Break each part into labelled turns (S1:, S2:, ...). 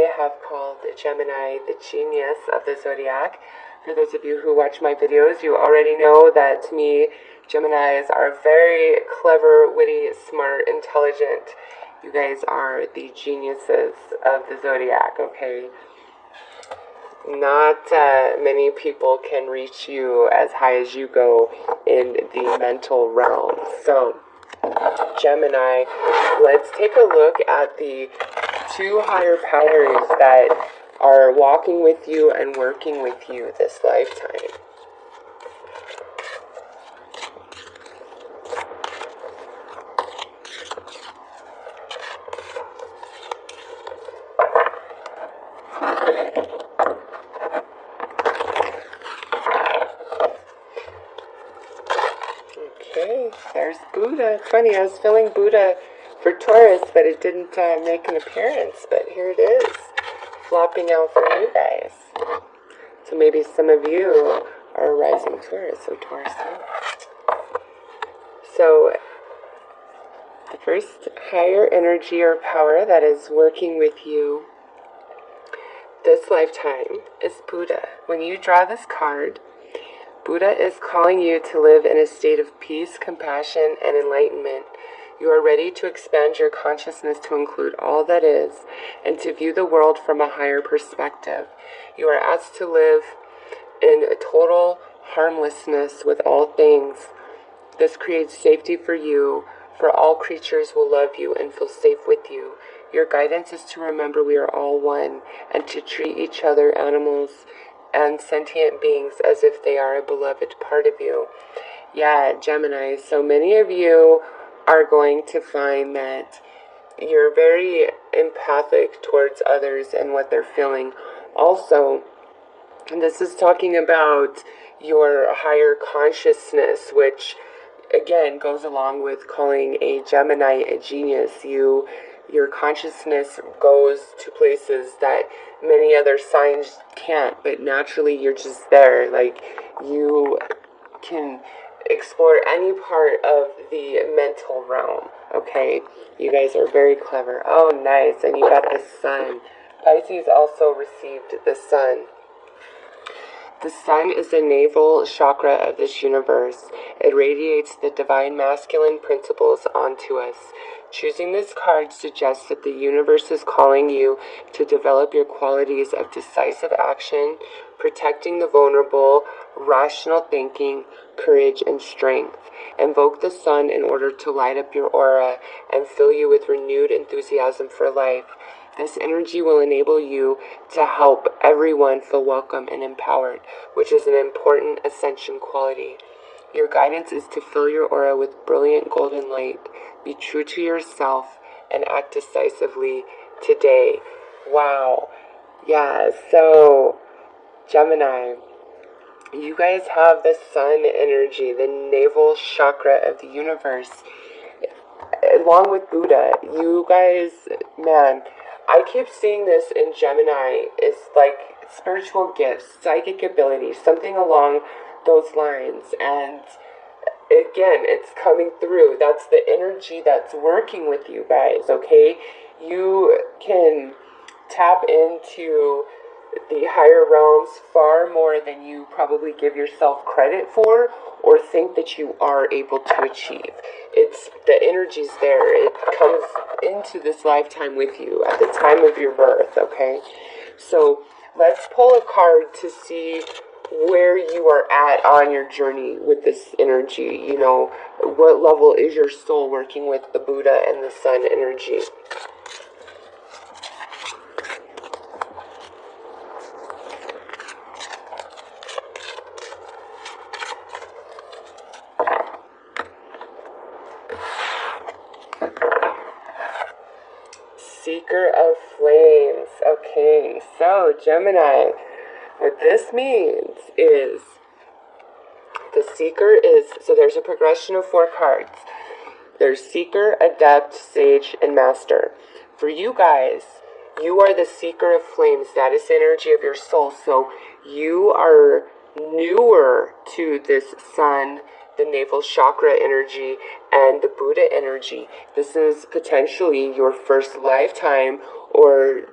S1: I have called Gemini the genius of the zodiac. For those of you who watch my videos, you already know that to me, Geminis are very clever, witty, smart, intelligent. You guys are the geniuses of the zodiac, okay? Not many people can reach you as high as you go in the mental realm. So, Gemini, let's take a look at the two higher powers that are walking with you and working with you this lifetime. Okay, there's Buddha. It's funny, I was feeling Buddha for Taurus, but it didn't make an appearance. But here it is, flopping out for you guys. So maybe some of you are a rising Taurus, so Taurus. So the first higher energy or power that is working with you this lifetime is Buddha. When you draw this card, Buddha is calling you to live in a state of peace, compassion, and enlightenment. You are ready to expand your consciousness to include all that is and to view the world from a higher perspective. You are asked to live in a total harmlessness with all things. This creates safety for you, for all creatures will love you and feel safe with you. Your guidance is to remember we are all one and to treat each other, animals, and sentient beings as if they are a beloved part of you. Yeah, Gemini, so many of you are going to find that you're very empathic towards others and what they're feeling. Also, this is talking about your higher consciousness, which again goes along with calling a Gemini a genius. Your consciousness goes to places that many other signs can't, but naturally you're just there. Like, you can explore any part of the mental realm, okay? You guys are very clever. Oh, nice. And you got the sun. Pisces also received the sun. The sun is the navel chakra of this universe. It radiates the divine masculine principles onto us. Choosing this card suggests that the universe is calling you to develop your qualities of decisive action, protecting the vulnerable, rational thinking, courage, and strength. Invoke the sun in order to light up your aura and fill you with renewed enthusiasm for life. This energy will enable you to help everyone feel welcome and empowered, which is an important ascension quality. Your guidance is to fill your aura with brilliant golden light. Be true to yourself and act decisively today. Wow. Yeah, so Gemini, you guys have the sun energy, the navel chakra of the universe. Along with Buddha, you guys, man, I keep seeing this in Gemini is like spiritual gifts, psychic abilities, something along those lines. And again, it's coming through. That's the energy that's working with you guys, okay? You can tap into the higher realms far more than you probably give yourself credit for or think that you are able to achieve. It's the energy's there. It comes into this lifetime with you at the time of your birth, okay? So let's pull a card to see where you are at on your journey with this energy. You know, what level is your soul working with the Buddha and the sun energy? Seeker of Flames. Okay, so Gemini, what this means is the Seeker is, so there's a progression of 4 cards. There's Seeker, Adept, Sage, and Master. For you guys, you are the Seeker of Flames. That is the energy of your soul. So you are newer to this sun, the navel chakra energy, and the Buddha energy. This is potentially your first lifetime or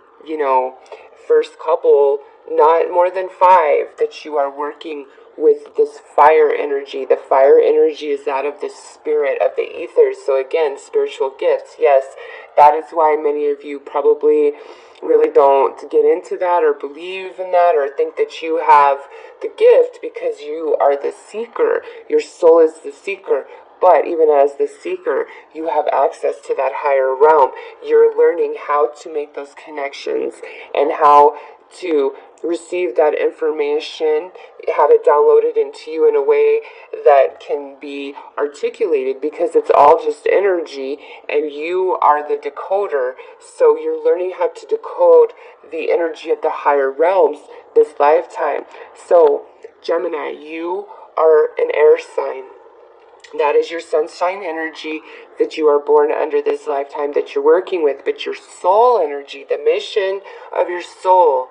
S1: first couple, not more than 5, that you are working with this fire energy. The fire energy is that of the spirit of the ethers. So again, spiritual gifts. Yes, that is why many of you probably really don't get into that or believe in that or think that you have the gift, because you are the seeker. Your soul is the seeker. But even as the seeker, you have access to that higher realm. You're learning how to make those connections and how to receive that information, have it downloaded into you in a way that can be articulated, because it's all just energy and you are the decoder. So you're learning how to decode the energy of the higher realms this lifetime. So Gemini, you are an air sign. That is your sun sign energy that you are born under this lifetime that you're working with. But your soul energy, the mission of your soul,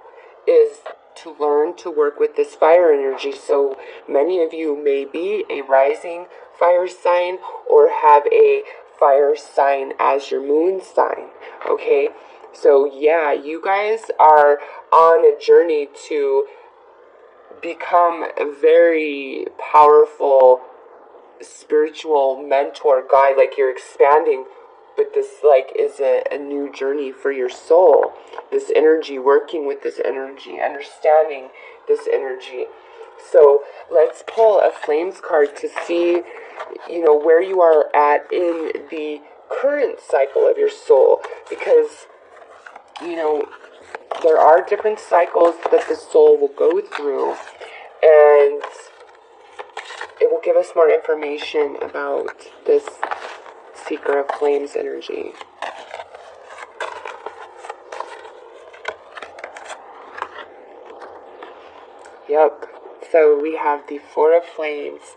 S1: is to learn to work with this fire energy. So many of you may be a rising fire sign or have a fire sign as your moon sign. Okay? So yeah, you guys are on a journey to become a very powerful spiritual mentor guide. Like, you're expanding, but this is a new journey for your soul. This energy, working with this energy, understanding this energy. So let's pull a flames card to see where you are at in the current cycle of your soul, because there are different cycles that the soul will go through, and it will give us more information about this Seeker of Flames energy. Yep, so we have the Four of Flames.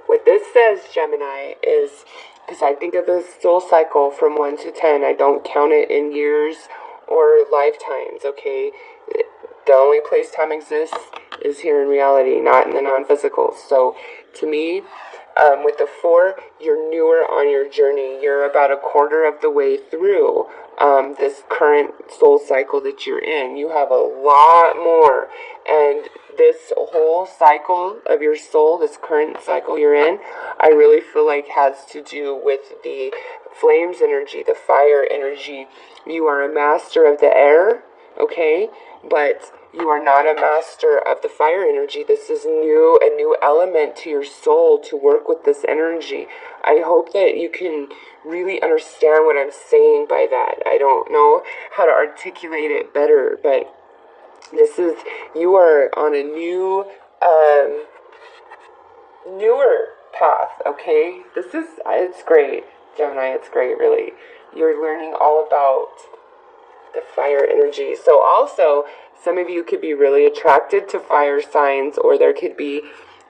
S1: What this says, Gemini, is, because I think of the soul cycle from 1 to 10, I don't count it in years or lifetimes, okay? The only place time exists is here in reality, not in the non-physical. So to me, with the 4, you're newer on your journey. You're about a quarter of the way through this current soul cycle that you're in. You have a lot more. And this whole cycle of your soul, this current cycle you're in, I really feel like has to do with the flames energy, the fire energy. You are a master of the air, okay? But you are not a master of the fire energy. This is a new element to your soul to work with this energy. I hope that you can really understand what I'm saying by that. I don't know how to articulate it better, but you are on a newer path, okay? It's great, Gemini, it's great, really. You're learning all about the fire energy. So also, some of you could be really attracted to fire signs, or there could be,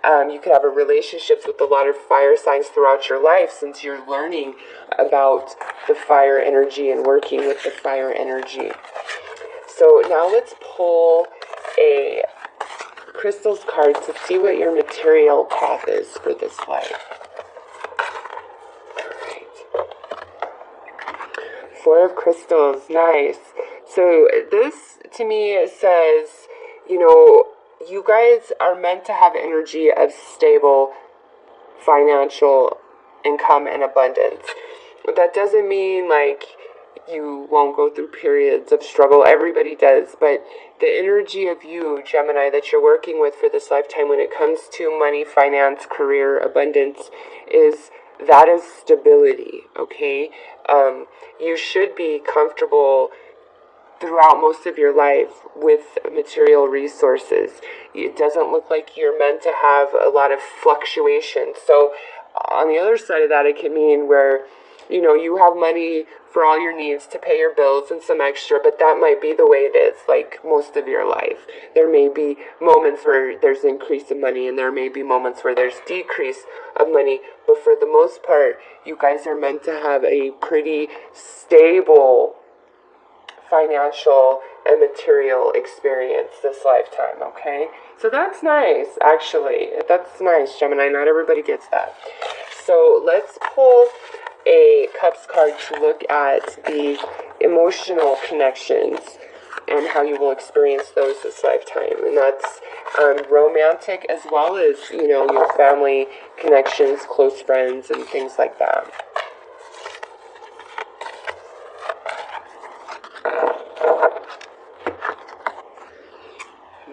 S1: you could have a relationships with a lot of fire signs throughout your life, since you're learning about the fire energy and working with the fire energy. So now let's pull a crystals card to see what your material path is for this life. Four of Crystals, nice. So this, to me, says, you guys are meant to have energy of stable financial income and abundance. That doesn't mean you won't go through periods of struggle. Everybody does. But the energy of you, Gemini, that you're working with for this lifetime when it comes to money, finance, career, abundance, that is stability, okay? You should be comfortable throughout most of your life with material resources. It doesn't look like you're meant to have a lot of fluctuation. So on the other side of that, it can mean where, you have money for all your needs to pay your bills and some extra, but that might be the way it is, most of your life. There may be moments where there's increase of money, and there may be moments where there's decrease of money, but for the most part, you guys are meant to have a pretty stable financial and material experience this lifetime, okay? So that's nice, actually. That's nice, Gemini. Not everybody gets that. So let's pull a Cups card to look at the emotional connections and how you will experience those this lifetime. And that's romantic as well as, your family connections, close friends, and things like that.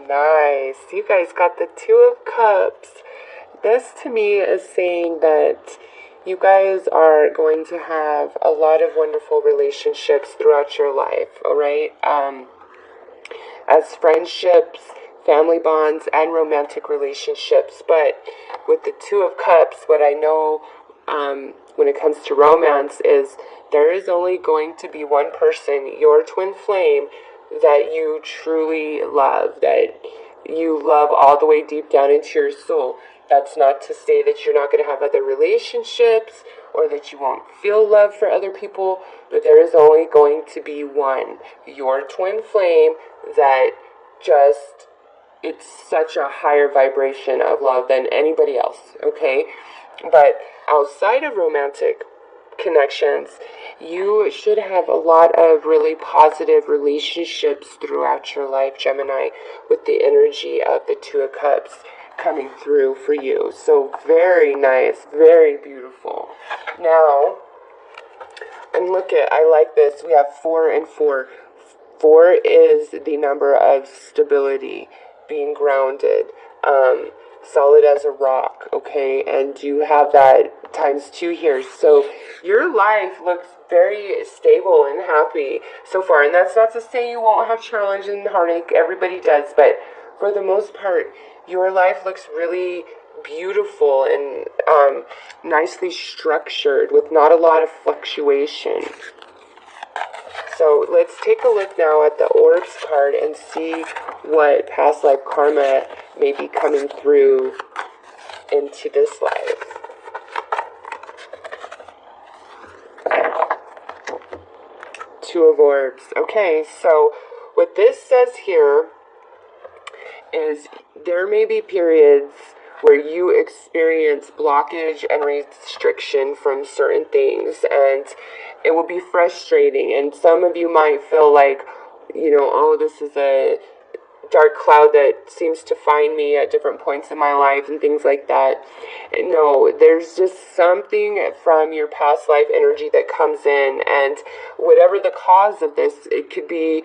S1: Nice. You guys got the Two of Cups. This to me is saying that you guys are going to have a lot of wonderful relationships throughout your life, all right? As friendships, family bonds, and romantic relationships. But with the Two of Cups, what I know when it comes to romance is there is only going to be one person, your twin flame, that you truly love, that you love all the way deep down into your soul. That's not to say that you're not going to have other relationships or that you won't feel love for other people, but there is only going to be one, your twin flame, that just, it's such a higher vibration of love than anybody else, okay? But outside of romantic connections, you should have a lot of really positive relationships throughout your life, Gemini, with the energy of the Two of Cups coming through for you. So very nice, very beautiful. Now, and look at, I like this, we have 4 and 4. 4 is the number of stability, being grounded, solid as a rock, okay? And you have that times 2 here. So your life looks very stable and happy so far. And that's not to say you won't have challenge and heartache. Everybody does. But for the most part, your life looks really beautiful and nicely structured with not a lot of fluctuation. So let's take a look now at the Orbs card and see what past life karma may be coming through into this life. Two of Orbs. Okay, so what this says here is there may be periods where you experience blockage and restriction from certain things, and it will be frustrating. And some of you might feel like, oh, this is a dark cloud that seems to find me at different points in my life and things like that. No, there's just something from your past life energy that comes in, and whatever the cause of this, it could be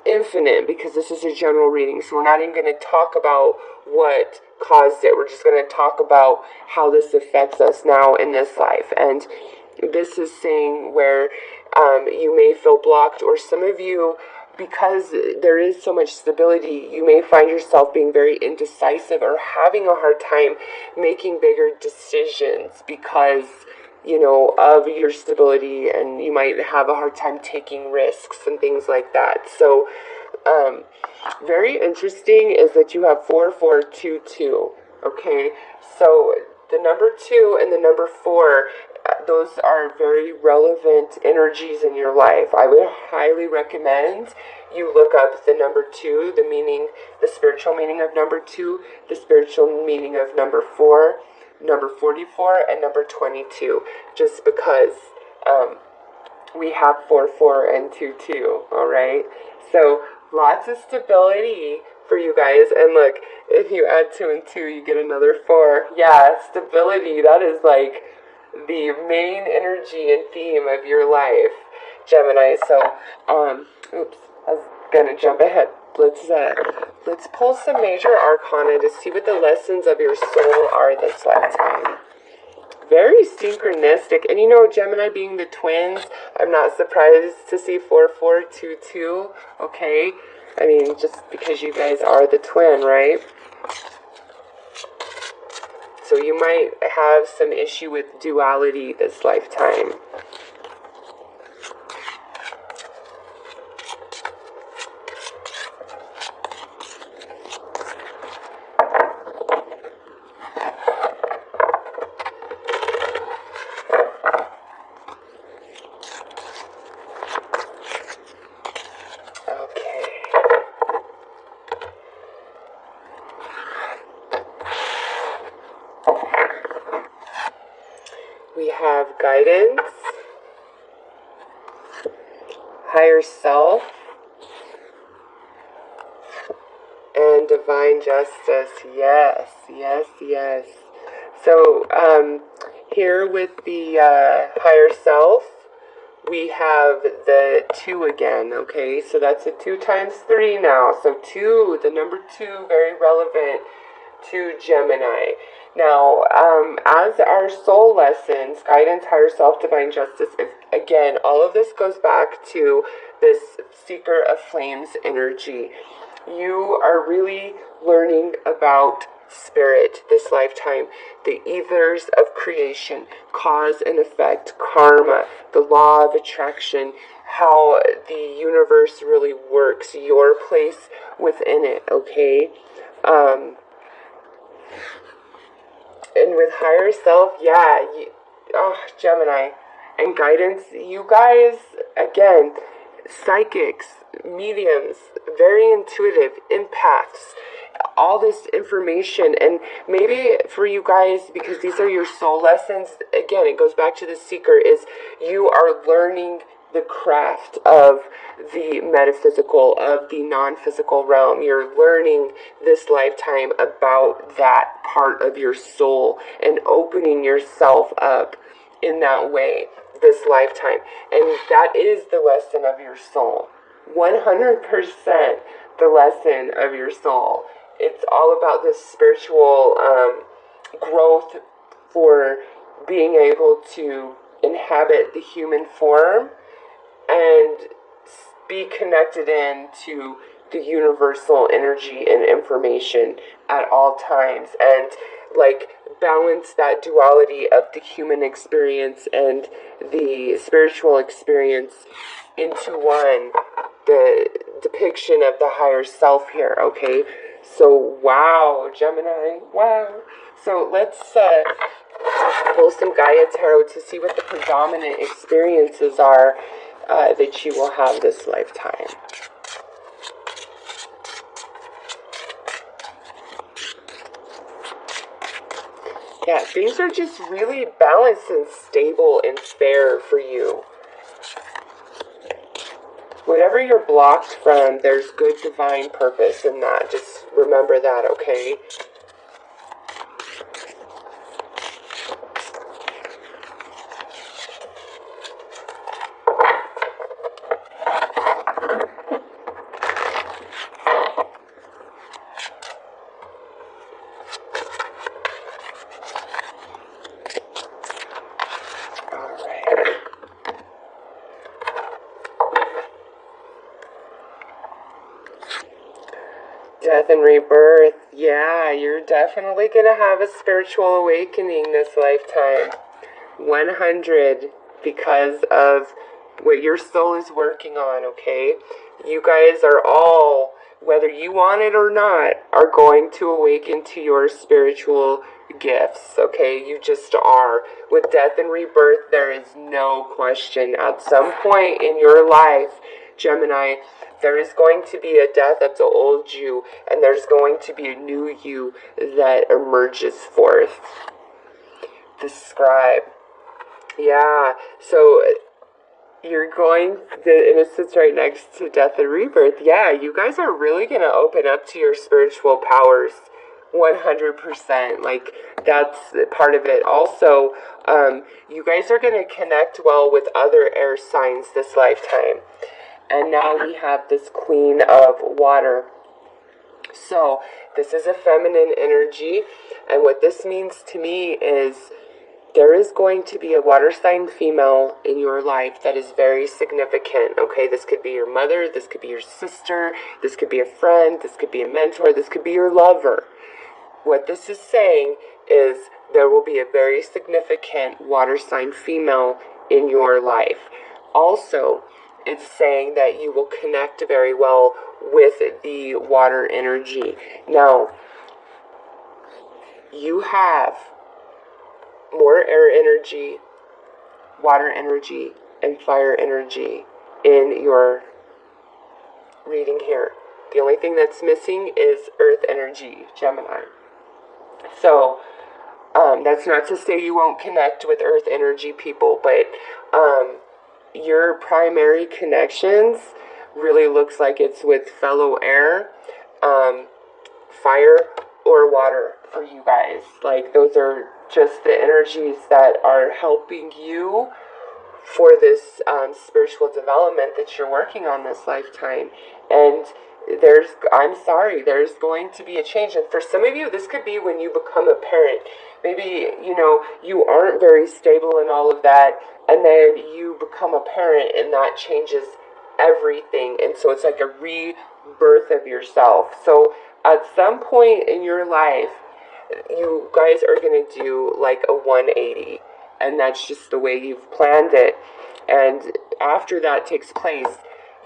S1: infinite, because this is a general reading, so we're not even going to talk about what caused it. We're just going to talk about how this affects us now in this life. And this is saying where you may feel blocked, or some of you, because there is so much stability, you may find yourself being very indecisive or having a hard time making bigger decisions because of your stability, and you might have a hard time taking risks and things like that. So very interesting is that you have 4422. Okay, so the number 2 and the number 4, those are very relevant energies in your life. I would highly recommend you look up the number 2, the meaning, the spiritual meaning of number 2, the spiritual meaning of number 4, number 44, and number 22, just because we have 4 and 2. All right, so lots of stability for you guys. And look, if you add 2 and 2, you get another 4. Yeah, stability, that is like the main energy and theme of your life, Gemini. So oops, I was gonna jump ahead. Let's pull some major arcana to see what the lessons of your soul are this lifetime. Very synchronistic. And Gemini being the twins, I'm not surprised to see 4422. Okay, I mean, just because you guys are the twin, right? So you might have some issue with duality this lifetime. We have guidance, higher self, and divine justice. Yes, yes, yes. So, here with the higher self, we have the 2 again, okay? So that's a 2 times 3 now. So 2, the number 2, very relevant to Gemini. Now, as our soul lessons, guidance, higher self, divine justice, again, all of this goes back to this seeker of flames energy. You are really learning about spirit this lifetime, the ethers of creation, cause and effect, karma, the law of attraction, how the universe really works, your place within it, okay? And with higher self, yeah, Gemini, and guidance, you guys, again, psychics, mediums, very intuitive, empaths, all this information. And maybe for you guys, because these are your soul lessons, again, it goes back to the seeker, is you are learning the craft of the metaphysical, of the non-physical realm. You're learning this lifetime about that part of your soul and opening yourself up in that way this lifetime. And that is the lesson of your soul. 100% the lesson of your soul. It's all about this spiritual growth for being able to inhabit the human form and be connected into the universal energy and information at all times, and like balance that duality of the human experience and the spiritual experience into one, the depiction of the higher self here, okay? So wow, Gemini, wow. So let's pull some Gaia Tarot to see what the predominant experiences are that you will have this lifetime. Yeah, things are just really balanced and stable and fair for you. Whatever you're blocked from, there's good divine purpose in that. Just remember that, okay? Death and rebirth. Yeah, you're definitely going to have a spiritual awakening this lifetime. 100, because of what your soul is working on, okay? You guys are all, whether you want it or not, are going to awaken to your spiritual gifts, okay? You just are. With death and rebirth, there is no question. At some point in your life, Gemini, there is going to be a death of the old you, and there's going to be a new you that emerges forth. The scribe. Yeah, so you're going, and it sits right next to death and rebirth. Yeah, you guys are really going to open up to your spiritual powers. 100%. Like, that's part of it. Also, you guys are going to connect well with other air signs this lifetime. And now we have this Queen of Water. So, this is a feminine energy. And what this means to me is there is going to be a water sign female in your life that is very significant. Okay, this could be your mother, this could be your sister, this could be a friend, this could be a mentor, this could be your lover. What this is saying is there will be a very significant water sign female in your life. Also, it's saying that you will connect very well with the water energy. Now, you have more air energy, water energy, and fire energy in your reading here. The only thing that's missing is earth energy, Gemini. So, that's not to say you won't connect with earth energy people, but your primary connections really looks like it's with fellow air, fire or water for you guys. Like, those are just the energies that are helping you for this spiritual development that you're working on this lifetime. And I'm sorry, there's going to be a change. And for some of you, this could be when you become a parent. Maybe, you aren't very stable in all of that, and then you become a parent, and that changes everything. And so it's like a rebirth of yourself. So at some point in your life, you guys are going to do like a 180. And that's just the way you've planned it. And after that takes place,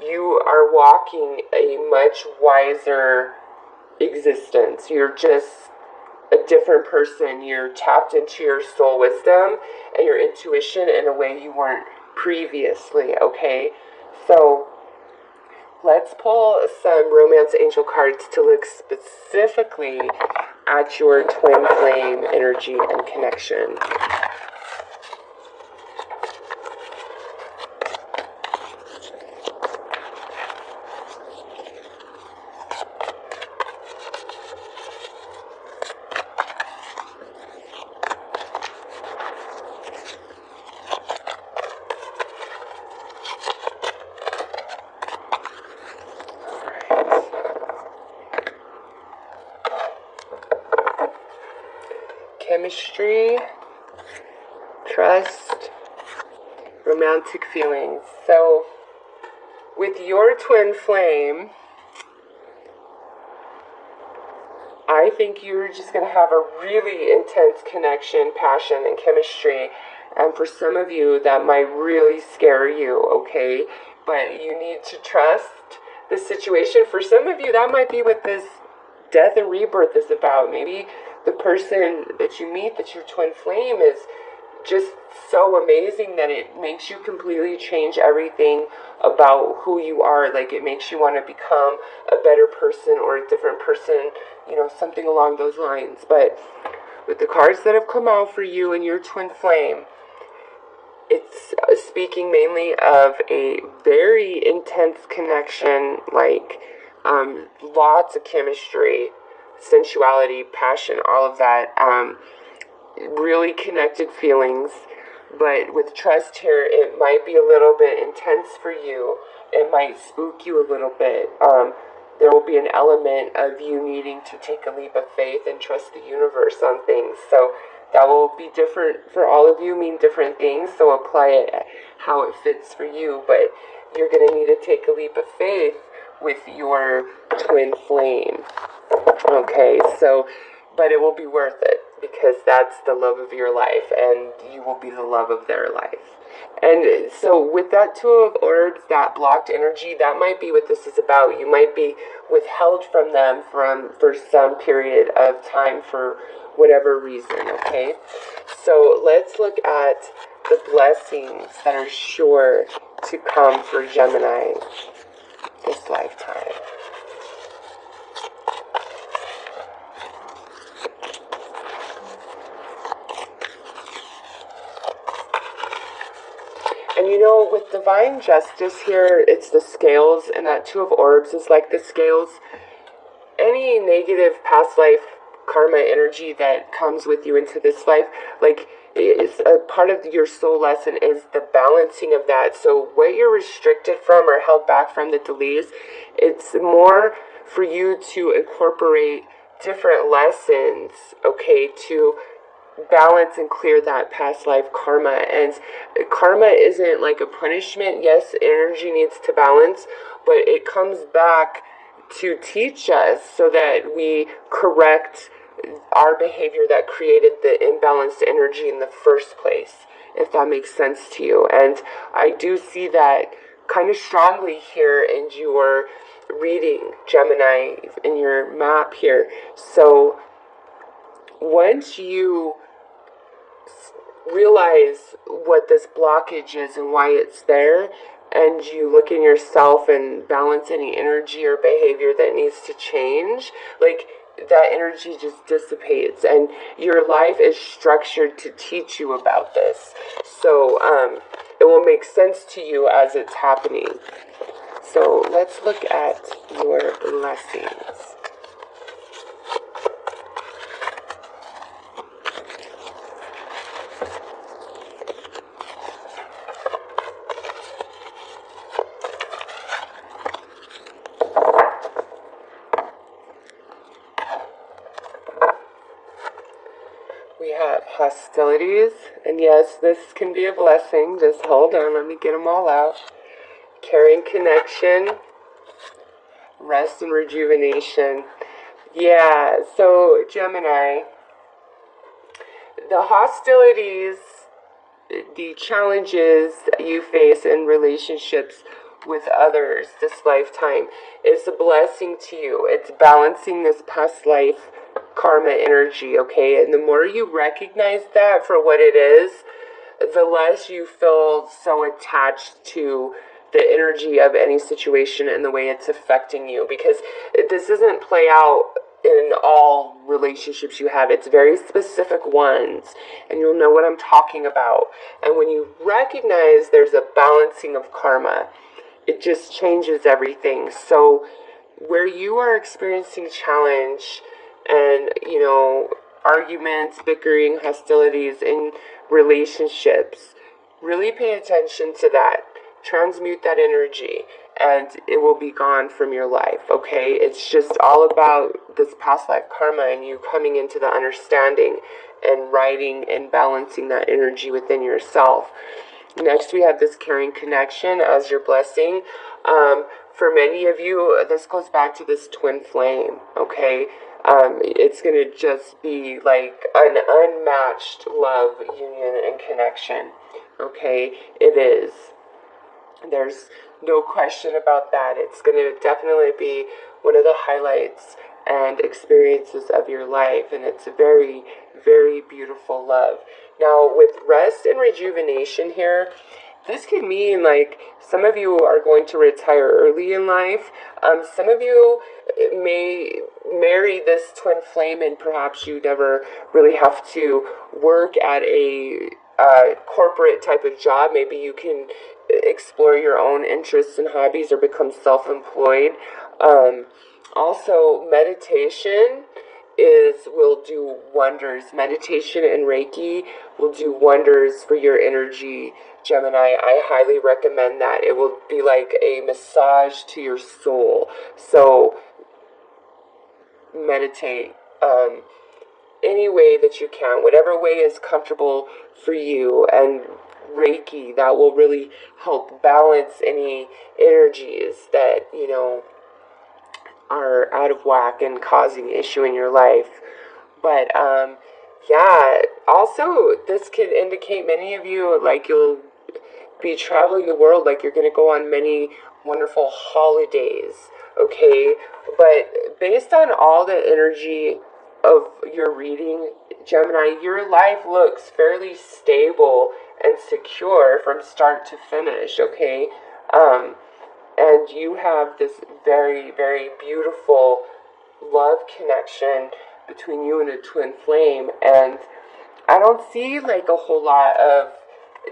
S1: you are walking a much wiser existence. You're just a different person. You're tapped into your soul wisdom and your intuition in a way you weren't previously, okay? So let's pull some romance angel cards to look specifically at your twin flame energy and connection. Chemistry, trust, romantic feelings. So, with your twin flame, I think you're just going to have a really intense connection, passion, and chemistry. And for some of you, that might really scare you, okay? But you need to trust the situation. For some of you, that might be what this death and rebirth is about. Maybe the person that you meet, that's your twin flame, is just so amazing that it makes you completely change everything about who you are. Like, it makes you want to become a better person or a different person, something along those lines. But with the cards that have come out for you and your twin flame, it's speaking mainly of a very intense connection, like lots of chemistry, sensuality, passion, all of that, really connected feelings. But with trust here, it might be a little bit intense for you. It might spook you a little bit. There will be an element of you needing to take a leap of faith and trust the universe on things. So that will be different for all of you, mean different things. So apply it how it fits for you. But you're going to need to take a leap of faith with your twin flame. Okay, so, but it will be worth it, because that's the love of your life, and you will be the love of their life. And so with that Two of Orbs, that blocked energy, that might be what this is about. You might be withheld from them for some period of time for whatever reason, okay? So let's look at the blessings that are sure to come for Gemini this lifetime. And with divine justice here, it's the scales, and that Two of Orbs is like the scales. Any negative past life karma energy that comes with you into this life, like, it's a part of your soul lesson is the balancing of that. So what you're restricted from or held back from, the delays, it's more for you to incorporate different lessons, okay, to balance and clear that past life karma. And karma isn't like a punishment. Yes, energy needs to balance, but it comes back to teach us so that we correct our behavior that created the imbalanced energy in the first place, if that makes sense to you. And I do see that kind of strongly here in your reading, Gemini, in your map here. So once you realize what this blockage is and why it's there, and you look in yourself and balance any energy or behavior that needs to change, like, that energy just dissipates, and your life is structured to teach you about this. So it will make sense to you as it's happening. So let's look at your blessings. hostilities. And yes, this can be a blessing. Just hold on, let me get them all out. Caring connection, rest and rejuvenation. Yeah, so Gemini, the hostilities, the challenges that you face in relationships with others this lifetime is a blessing to you. It's balancing this past life karma energy, okay? And the more you recognize that for what it is, the less you feel so attached to the energy of any situation and the way it's affecting you, because this doesn't play out in all relationships you have. It's very specific ones, and you'll know what I'm talking about. And when you recognize there's a balancing of karma, it just changes everything. So where you are experiencing challenge and, arguments, bickering, hostilities in relationships, really pay attention to that. Transmute that energy, and it will be gone from your life, okay? It's just all about this past life karma and you coming into the understanding and writing and balancing that energy within yourself. Next, we have this caring connection as your blessing. For many of you, this goes back to this twin flame, okay? It's going to just be like an unmatched love, union, and connection, okay? It is. There's no question about that. It's going to definitely be one of the highlights and experiences of your life, and it's a very, very beautiful love. Now, with rest and rejuvenation here, this could mean like some of you are going to retire early in life. Some of you may marry this twin flame, and perhaps you never really have to work at a corporate type of job. Maybe you can explore your own interests and hobbies or become self-employed. Also, meditation will do wonders. Meditation and Reiki will do wonders for your energy, Gemini. I highly recommend that. It will be like a massage to your soul. So meditate any way that you can, whatever way is comfortable for you, and Reiki, that will really help balance any energies that, are out of whack and causing issue in your life. But also this could indicate many of you, like, you'll be traveling the world, like you're going to go on many wonderful holidays, okay? But based on all the energy of your reading, Gemini, your life looks fairly stable and secure from start to finish, okay? And you have this very, very beautiful love connection between you and a twin flame, and I don't see like a whole lot of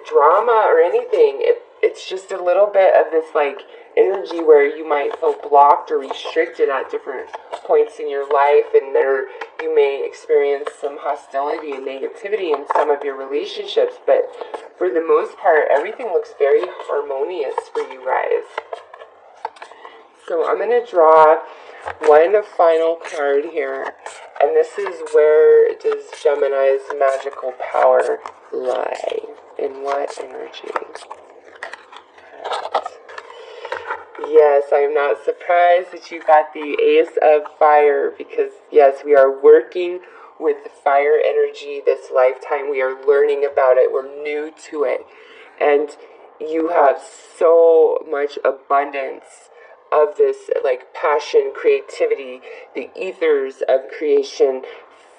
S1: drama or anything. It's just a little bit of this like energy where you might feel blocked or restricted at different points in your life, and you may experience some hostility and negativity in some of your relationships, but for the most part, everything looks very harmonious for you guys. So I'm going to draw one final card here, and this is where does Gemini's magical power lie? In what energy? Right. Yes, I am not surprised that you got the Ace of Fire, because yes, we are working with the fire energy this lifetime. We are learning about it. We're new to it. And you have so much abundance of this like passion, creativity, the ethers of creation,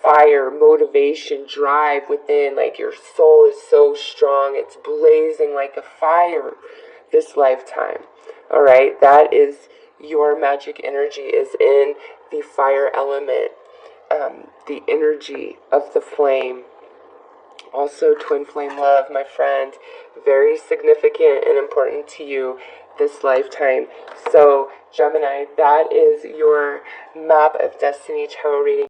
S1: fire, motivation, drive within. Like your soul is so strong. It's blazing like a fire this lifetime. All right, that is your magic energy is in the fire element, the energy of the flame. Also, twin flame love, my friend, very significant and important to you this lifetime. So, Gemini, that is your map of destiny tarot reading.